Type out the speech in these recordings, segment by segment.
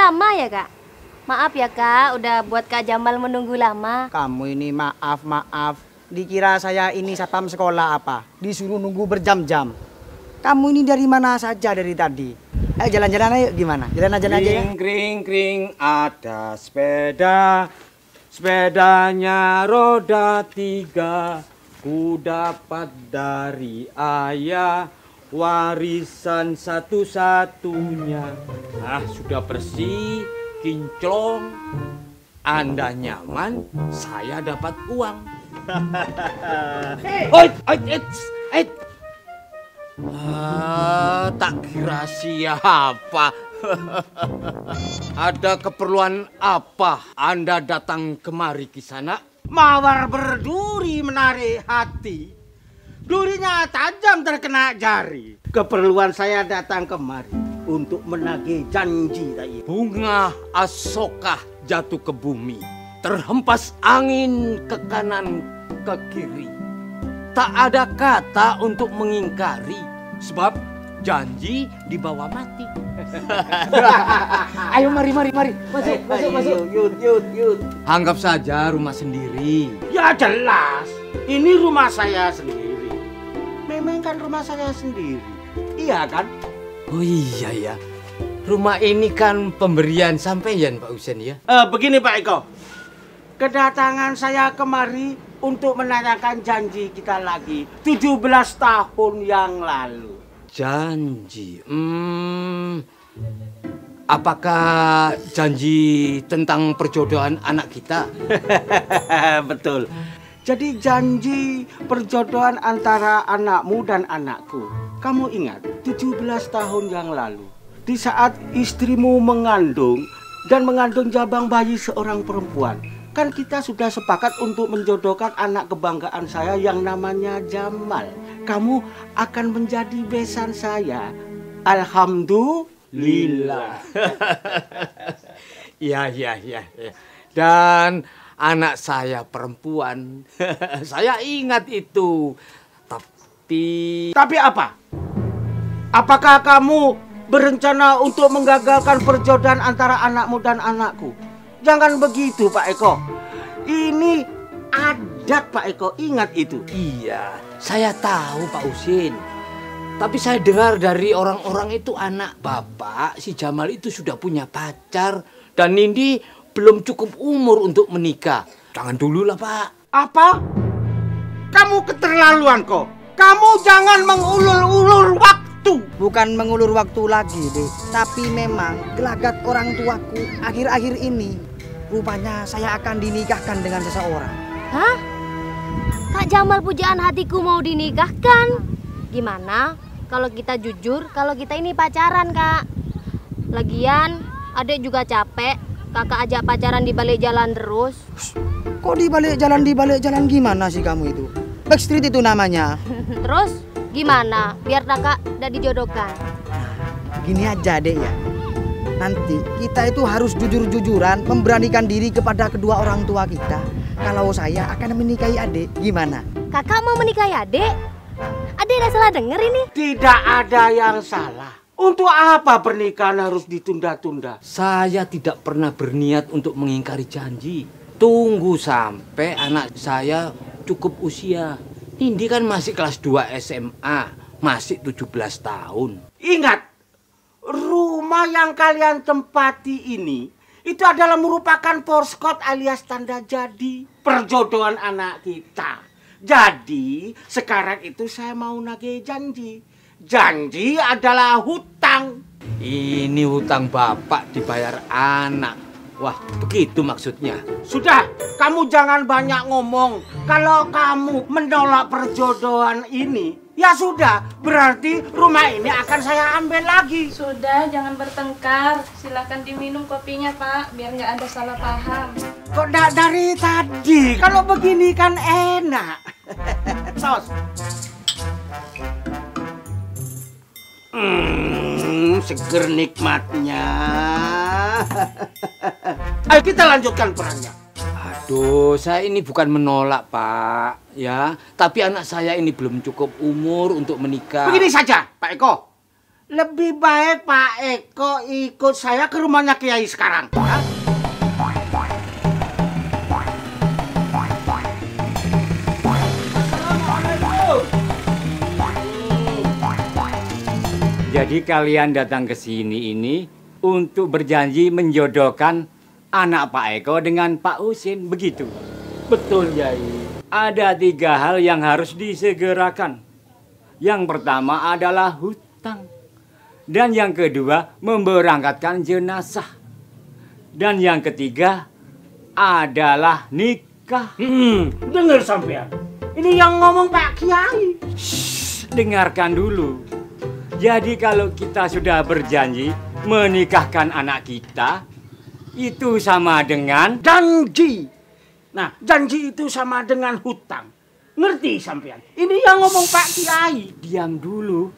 lama ya, Kak? Maaf ya, Kak, udah buat Kak Jamal menunggu lama. Kamu ini maaf. Dikira saya ini satpam sekolah apa? Disuruh nunggu berjam-jam. Kamu ini dari mana saja dari tadi? Ayo jalan-jalan ayo, gimana? Jalan aja ya. Kring, ada sepeda. Sepedanya roda 3. Ku dapat dari ayah. Warisan satu-satunya. Nah, sudah bersih, kinclong. Anda nyaman, saya dapat uang. Tak kira siapa. Ada keperluan apa Anda datang kemari Kisana? Mawar berduri menarik hati. Durinya tajam terkena jari. Keperluan saya datang kemari untuk menagih janji tadi. Bunga asokah jatuh ke bumi, terhempas angin ke kanan ke kiri. Tak ada kata untuk mengingkari, sebab janji dibawa mati. Ayo mari. Masuk. Yud. Anggap saja rumah sendiri. Ya jelas, ini rumah saya sendiri. Memang kan rumah saya sendiri. Iya kan? Oh iya ya. Rumah ini kan pemberian sampeyan Pak Husen ya. Begini Pak Eko. Kedatangan saya kemari untuk menanyakan janji kita lagi 17 tahun yang lalu. Janji. Apakah janji tentang perjodohan anak kita? Betul. Jadi janji perjodohan antara anakmu dan anakku. Kamu ingat 17 tahun yang lalu, di saat istrimu mengandung dan mengandung jabang bayi seorang perempuan, kan kita sudah sepakat untuk menjodohkan anak kebanggaan saya yang namanya Jamal. Kamu akan menjadi besan saya. Alhamdulillah. Ya. Dan anak saya perempuan. Saya ingat itu. Tapi apa? Apakah kamu berencana untuk menggagalkan perjodohan antara anakmu dan anakku? Jangan begitu Pak Eko. Ini adat Pak Eko, ingat itu. Iya, saya tahu Pak Husin. Tapi saya dengar dari orang-orang itu anak bapak si Jamal itu sudah punya pacar. Dan Nindi belum cukup umur untuk menikah. Jangan dulu lah Pak. Apa? Kamu keterlaluan kok. Kamu jangan mengulur-ulur waktu. Bukan mengulur waktu lagi, Dek. Tapi memang gelagat orang tuaku akhir-akhir ini. Rupanya saya akan dinikahkan dengan seseorang. Hah? Kak Jamal pujaan hatiku mau dinikahkan? Gimana kalau kita jujur kalau kita ini pacaran, Kak? Lagian adek juga capek. Kakak ajak pacaran di balik jalan terus. Kok di balik jalan gimana sih kamu itu? Backstreet itu namanya. Terus gimana biar kakak udah dijodohkan? Gini aja Dek ya. Nanti kita itu harus jujur-jujuran memberanikan diri kepada kedua orang tua kita. Kalau saya akan menikahi adik, gimana? Kakak mau menikahi adik? Adik udah salah denger ini? Tidak ada yang salah. Untuk apa pernikahan harus ditunda-tunda? Saya tidak pernah berniat untuk mengingkari janji. Tunggu sampai anak saya cukup usia. Nindi kan masih kelas 2 SMA, masih 17 tahun. Ingat, rumah yang kalian tempati ini itu adalah merupakan porskot alias tanda jadi perjodohan anak kita. Jadi sekarang itu saya mau nagih janji. Janji adalah hutang. Ini hutang bapak dibayar anak. Wah, begitu maksudnya. Sudah, kamu jangan banyak ngomong. Kalau kamu menolak perjodohan ini, ya sudah, berarti rumah ini akan saya ambil lagi. Sudah, jangan bertengkar. Silakan diminum kopinya, Pak, biar nggak ada salah paham. Kok dari tadi? Kalau begini kan enak. Sos. Seger nikmatnya. Ayo kita lanjutkan perangnya. Aduh, saya ini bukan menolak, Pak, ya. Tapi anak saya ini belum cukup umur untuk menikah. Begini saja, Pak Eko. Lebih baik Pak Eko ikut saya ke rumahnya Kiai sekarang. Ya? Jadi kalian datang ke sini ini untuk berjanji menjodohkan anak Pak Eko dengan Pak Husin, begitu? Betul, Yai. Ada 3 hal yang harus disegerakan. Yang pertama adalah hutang. Dan yang kedua memberangkatkan jenazah. Dan yang ketiga adalah nikah. Dengar sampean. Ini yang ngomong Pak Kiai. Shh, dengarkan dulu. Jadi kalau kita sudah berjanji menikahkan anak kita, itu sama dengan janji. Nah, janji itu sama dengan hutang. Ngerti sampean? Ini yang ngomong Pak Kiai. Diam dulu.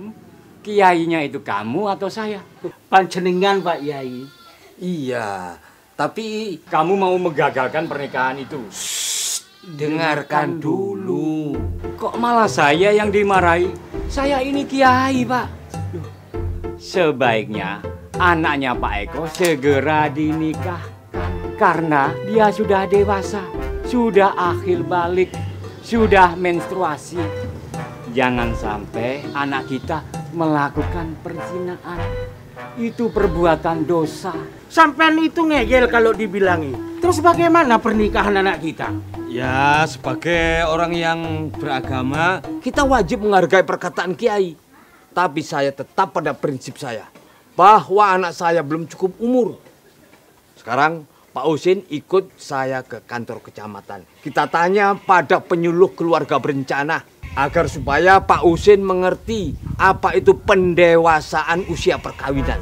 Kiainya itu kamu atau saya? Panjenengan Pak Yai. Iya, tapi Kamu mau menggagalkan pernikahan itu? dengarkan dulu. Kok malah saya yang dimarahi? Saya ini kiai, Pak. Loh, sebaiknya anaknya Pak Eko segera dinikahkan. Karena dia sudah dewasa, sudah akhil balik, sudah menstruasi. Jangan sampai anak kita melakukan perzinaan. Itu perbuatan dosa. Sampean itu ngeyel kalau dibilangi. Terus bagaimana pernikahan anak kita? Ya, sebagai orang yang beragama, kita wajib menghargai perkataan Kiai. Tapi saya tetap pada prinsip saya, bahwa anak saya belum cukup umur. Sekarang Pak Husin ikut saya ke kantor kecamatan. Kita tanya pada penyuluh keluarga berencana, agar supaya Pak Husin mengerti apa itu pendewasaan usia perkawinan.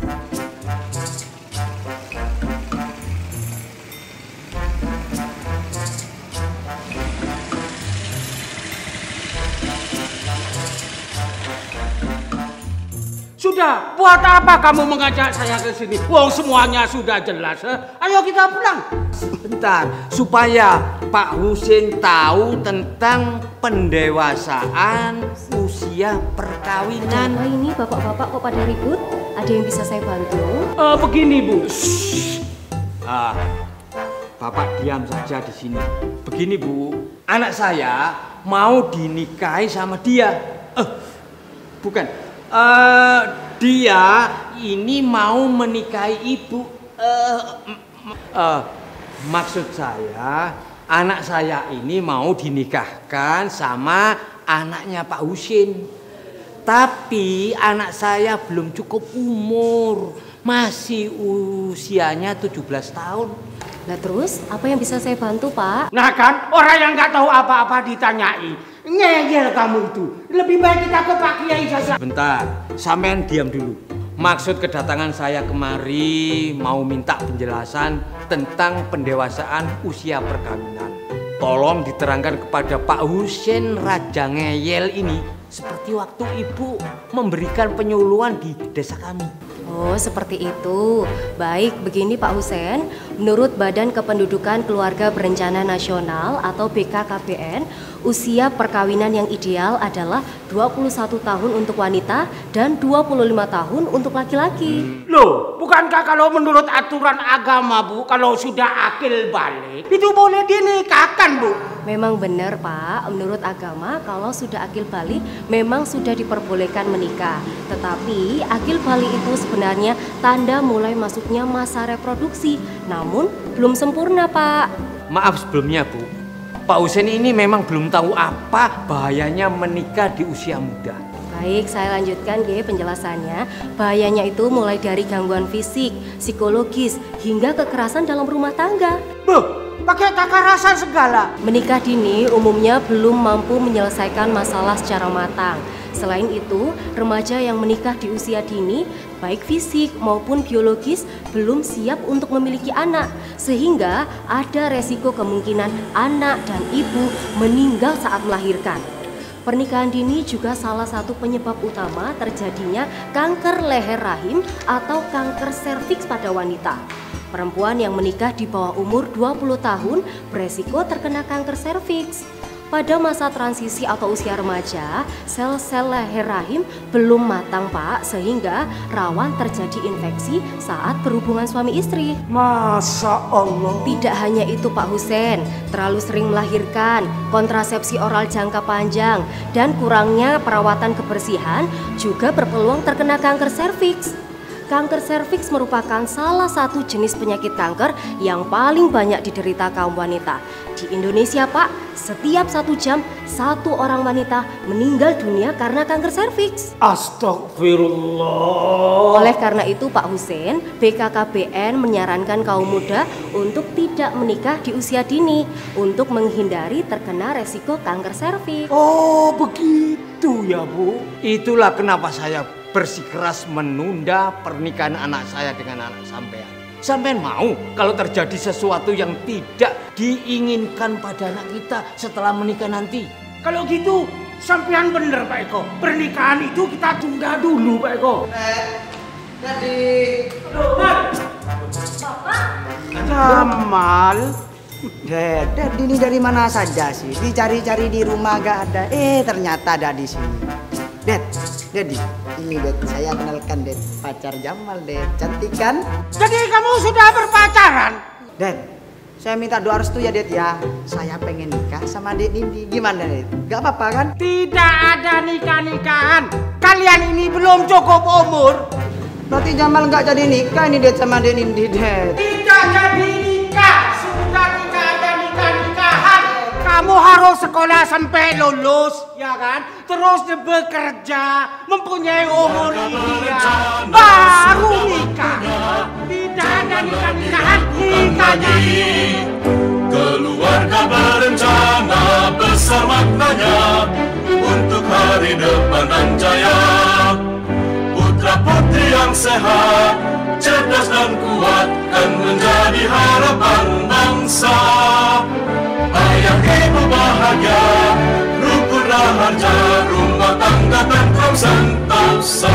Sudah, buat apa kamu mengajak saya ke sini? Wong semuanya sudah jelas. Ayo kita pulang. Sebentar, supaya Pak Husin tahu tentang pendewasaan usia perkawinan. Apa ini bapak-bapak kok pada ribut? Ada yang bisa saya bantu? Begini Bu. Bapak diam saja di sini. Begini Bu, anak saya mau dinikahi sama dia. Bukan. Dia ini mau menikahi ibu. Maksud saya, anak saya ini mau dinikahkan sama anaknya Pak Husin. Tapi anak saya belum cukup umur, masih usianya 17 tahun. Nah terus, apa yang bisa saya bantu, Pak? Nah kan, orang yang nggak tahu apa-apa ditanyai. Ngeyel kamu itu. Lebih baik kita ke Pak Kiai saja. Bentar, sampean diam dulu. Maksud kedatangan saya kemari mau minta penjelasan tentang pendewasaan usia perkawinan. Tolong diterangkan kepada Pak Husin Raja Ngeyel ini seperti waktu ibu memberikan penyuluhan di desa kami. Oh, seperti itu. Baik, begini Pak Husin. Menurut Badan Kependudukan Keluarga Berencana Nasional atau BKKBN, usia perkawinan yang ideal adalah 21 tahun untuk wanita dan 25 tahun untuk laki-laki. Loh, bukankah kalau menurut aturan agama Bu, kalau sudah akil balik, itu boleh dinikahkan Bu? Memang benar Pak, menurut agama kalau sudah akil balik memang sudah diperbolehkan menikah. Tetapi akil balik itu sebenarnya tanda mulai masuknya masa reproduksi, namun belum sempurna Pak. Maaf sebelumnya Bu, Pak Husin ini memang belum tahu apa bahayanya menikah di usia muda. Baik, saya lanjutkan penjelasannya. Bahayanya itu mulai dari gangguan fisik, psikologis, hingga kekerasan dalam rumah tangga. Pakai kekerasan segala. Menikah dini umumnya belum mampu menyelesaikan masalah secara matang. Selain itu, remaja yang menikah di usia dini, baik fisik maupun biologis, belum siap untuk memiliki anak. Sehingga ada resiko kemungkinan anak dan ibu meninggal saat melahirkan. Pernikahan dini juga salah satu penyebab utama terjadinya kanker leher rahim atau kanker serviks pada wanita. Perempuan yang menikah di bawah umur 20 tahun beresiko terkena kanker serviks. Pada masa transisi atau usia remaja, sel-sel leher rahim belum matang, Pak, sehingga rawan terjadi infeksi saat berhubungan suami istri. Masya Allah. Tidak hanya itu, Pak Husein, terlalu sering melahirkan, kontrasepsi oral jangka panjang, dan kurangnya perawatan kebersihan juga berpeluang terkena kanker serviks. Kanker serviks merupakan salah satu jenis penyakit kanker yang paling banyak diderita kaum wanita. Di Indonesia, Pak, setiap 1 jam 1 orang wanita meninggal dunia karena kanker serviks. Astagfirullah. Oleh karena itu, Pak Husein, BKKBN menyarankan kaum muda untuk tidak menikah di usia dini untuk menghindari terkena resiko kanker serviks. Oh, begitu ya, Bu. Itulah kenapa saya bersikeras menunda pernikahan anak saya dengan anak sampean. Sampean mau kalau terjadi sesuatu yang tidak diinginkan pada anak kita setelah menikah nanti? Kalau gitu, sampean bener Pak Eko. Pernikahan itu kita tunda dulu Pak Eko. Jadi, Jamal. Ded, ini dari mana saja sih? Dicari-cari di rumah gak ada. Ternyata ada di sini. Ded, ini Ded, saya kenalkan Ded, pacar Jamal Ded, cantik kan? Jadi kamu sudah berpacaran? Ded, saya minta doa restu ya Ded ya. Saya pengen nikah sama Ded Nindi. Gimana Ded? Gak apa-apa kan? Tidak ada nikah-nikahan. Kalian ini belum cukup umur. Berarti Jamal gak jadi nikah ini Ded sama Ded Nindi Ded. Tidak jadi nikah. Sudah tidak ada nikah-nikahan. Kamu harus sekolah sampai lulus, ya kan? Terus bekerja, mempunyai umur ideal, baru nikah. Tidak ada nikah-nikahan, nikah jadi. Keluarga berencana besar maknanya untuk hari depan dan jaya. Putra putri yang sehat, cerdas dan kuat kan menjadi harapan bangsa. Ayah ibu bahagia, rukun raharja, rumah tangga tentram sentosa.